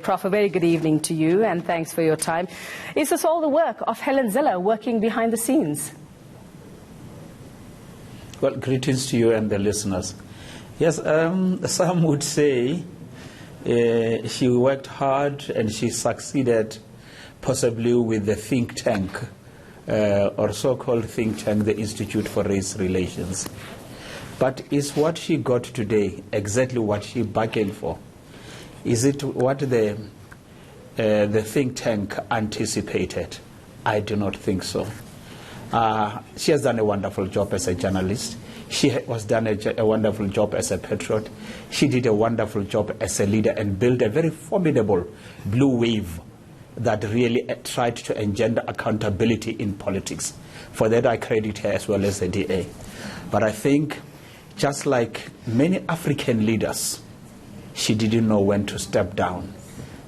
Prof, a very good evening to you, and thanks for your time. Is this all the work of Helen Zille working behind the scenes? Well, greetings to you and the listeners. Yes, some would say she worked hard and she succeeded possibly with the think tank, or so-called think tank, the Institute for Race Relations. But is what she got today exactly what she bargained for? Is it what the think tank anticipated? I do not think so. She has done a wonderful job as a journalist. She has done a wonderful job as a patriot. She did a wonderful job as a leader and built a very formidable blue wave that really tried to engender accountability in politics. For that, I credit her as well as the DA. But I think, just like many African leaders, she didn't know when to step down.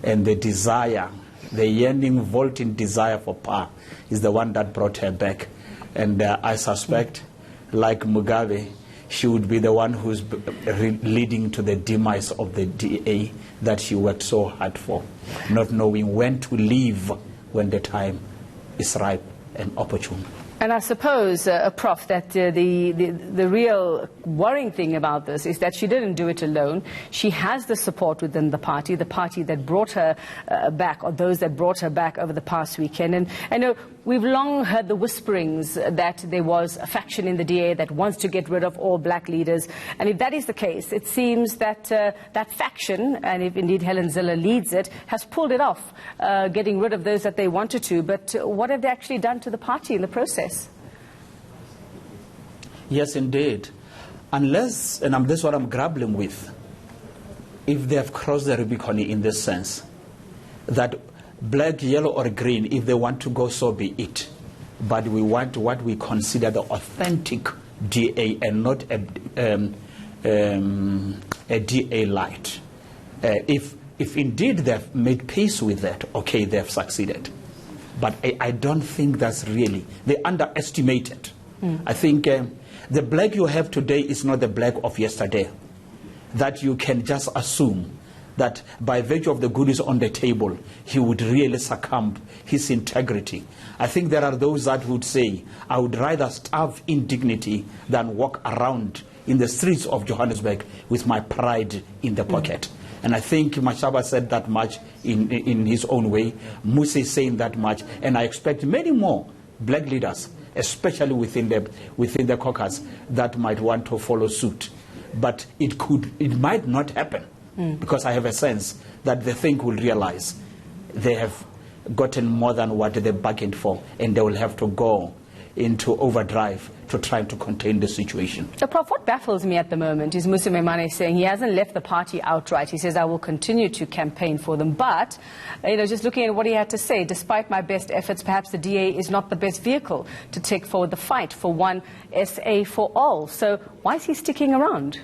And the desire, the yearning, vaulting desire for power is the one that brought her back. And I suspect, like Mugabe, she would be the one who's leading to the demise of the DA that she worked so hard for, not knowing when to leave when the time is ripe and opportune. And I suppose, Prof, that the real worrying thing about this is that she didn't do it alone. She has the support within the party that brought her back, or those that brought her back over the past weekend. And I know we've long heard the whisperings that there was a faction in the DA that wants to get rid of all black leaders. And if that is the case, it seems that that faction, and if indeed Helen Zille leads it, has pulled it off, getting rid of those that they wanted to. But what have they actually done to the party in the process? Yes, indeed. Unless, and this is what I'm grappling with, if they have crossed the Rubicon in this sense, that black, yellow, or green, if they want to go, so be it. But we want what we consider the authentic DA and not a DA light. If indeed they've made peace with that, okay, they've succeeded. But I don't think that's really, they underestimated. I think the black you have today is not the black of yesterday. That you can just assume that by virtue of the goodies on the table, he would really succumb his integrity. I think there are those that would say, I would rather starve in dignity than walk around in the streets of Johannesburg with my pride in the pocket. And I think Mashaba said that much in his own way. Mmusi is saying that much. And I expect many more black leaders, especially within the caucus, that might want to follow suit. But it might not happen, because I have a sense that the thing will realize they have gotten more than what they bargained for, and they will have to go into overdrive to try to contain the situation. So, Prof, what baffles me at the moment is Mmusi Maimane saying he hasn't left the party outright. He says, I will continue to campaign for them. But, just looking at what he had to say, despite my best efforts, perhaps the DA is not the best vehicle to take forward the fight for one SA for all. So why is he sticking around?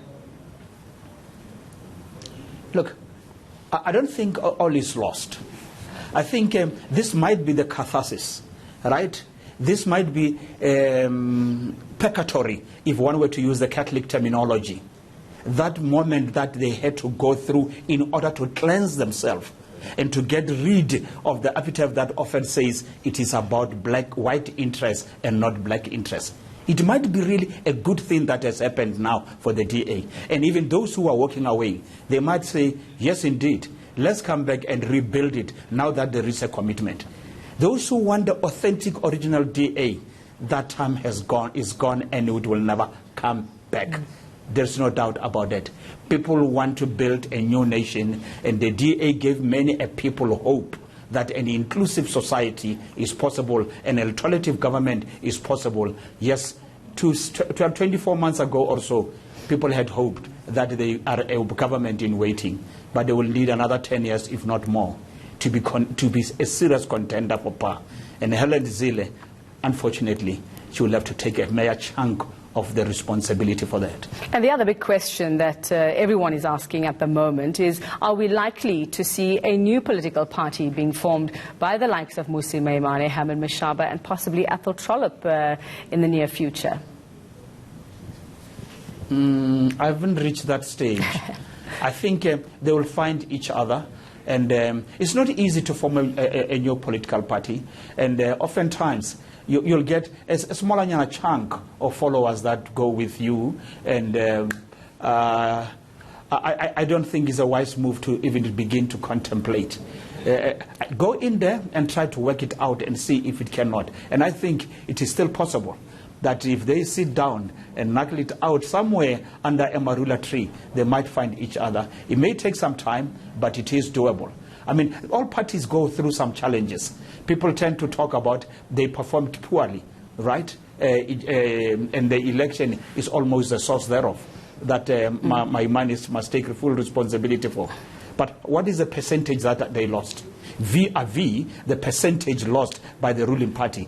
Look, I don't think all is lost. I think this might be the catharsis, right? This might be purgatory, if one were to use the Catholic terminology. That moment that they had to go through in order to cleanse themselves and to get rid of the appetite that often says it is about white interest and not black interest. It might be really a good thing that has happened now for the DA. And even those who are walking away, they might say, yes, indeed, let's come back and rebuild it now that there is a commitment. Those who want the authentic original DA, that time is gone, and it will never come back. There's no doubt about it. People want to build a new nation, and the DA gave many a people hope that an inclusive society is possible, an alternative government is possible. Yes, 24 months ago or so, people had hoped that they are a government in waiting, but they will need another 10 years, if not more, to be a serious contender for power. And Helen Zille, unfortunately, she will have to take a major chunk of the responsibility for that. And the other big question that everyone is asking at the moment is, are we likely to see a new political party being formed by the likes of Mmusi Maimane, Hamid Mashaba, and possibly Trollip in the near future? I haven't reached that stage. I think they will find each other. And it's not easy to form a new political party. And oftentimes, you'll get a smaller chunk of followers that go with you. And I don't think it's a wise move to even begin to contemplate. Go in there and try to work it out and see if it cannot. And I think it is still possible that if they sit down and knuckle it out somewhere under a marula tree, they might find each other. It may take some time, but it is doable. I mean, all parties go through some challenges. People tend to talk about they performed poorly, right? And the election is almost the source thereof that Maimane must take full responsibility for. But what is the percentage that they lost? Vis-a-vis the percentage lost by the ruling party,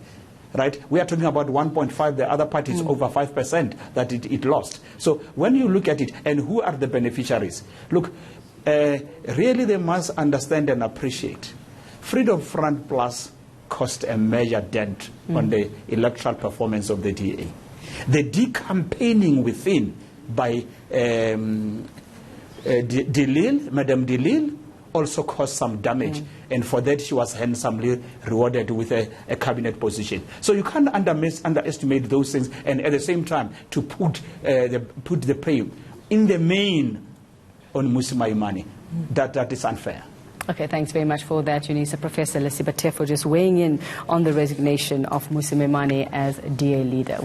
right? We are talking about 1.5, the other party is over 5% that it lost. So when you look at it, and who are the beneficiaries? Look, really they must understand and appreciate. Freedom Front Plus cost a major dent on the electoral performance of the DA. The decampaigning within by Madame Zille also caused some damage, and for that she was handsomely rewarded with a cabinet position. So you can't underestimate those things, and at the same time to put the blame in the main on Mmusi Maimane. That is unfair. Okay, thanks very much for that, UNISA. Professor Lesiba Tefo just weighing in on the resignation of Mmusi Maimane as DA leader.